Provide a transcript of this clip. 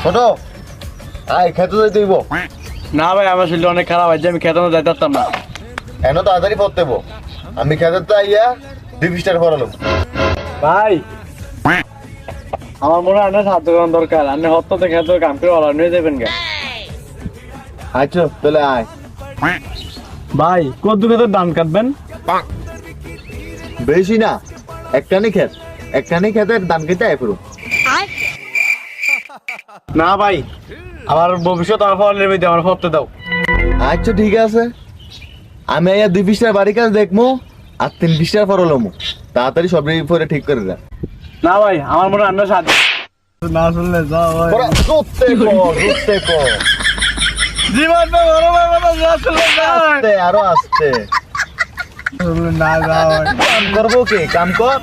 ছোট আয় খেতে যাইতে দিব। না ভাই আমার শরীর অনেক খারাপ আছে, আমি খেতে যাইতে পারতাম না। এনো তাড়াতাড়ি পড়তে হবো। আমি খেতে তো আইয়া 2 পৃষ্ঠার পড়ালাম। ভাই আমার মনে হয় না সাহায্য করার দরকার, আপনি হত্যতে খেতে কাম করে অর্ডার নিয়ে যাবেন গা। আচ্ছা তাহলে আয়। ভাই কত খেতে ধান কাটবেন? বেশি না, একটানি খেতের দাম কেটে আয় পুরো। না ভাই আমার ভবিষ্যৎ আমার ফলের মধ্যে আমার হত্যে দাও। আচ্ছা ঠিক আছে, আমি আইয়া 2 পৃষ্ঠার বাড়ি কাজ দেখবো আর 3 পৃষ্ঠার পড়ালাম। তাড়াতাড়ি সব পরে ঠিক করে দেয়। না ভাই আমার মনে হয় না সাহায্য না শুনলে যাও ভাই। জীবন বড় ভাই বড় না শুনলে আরো আসতে না যাও কাম করবো কি কাম কর।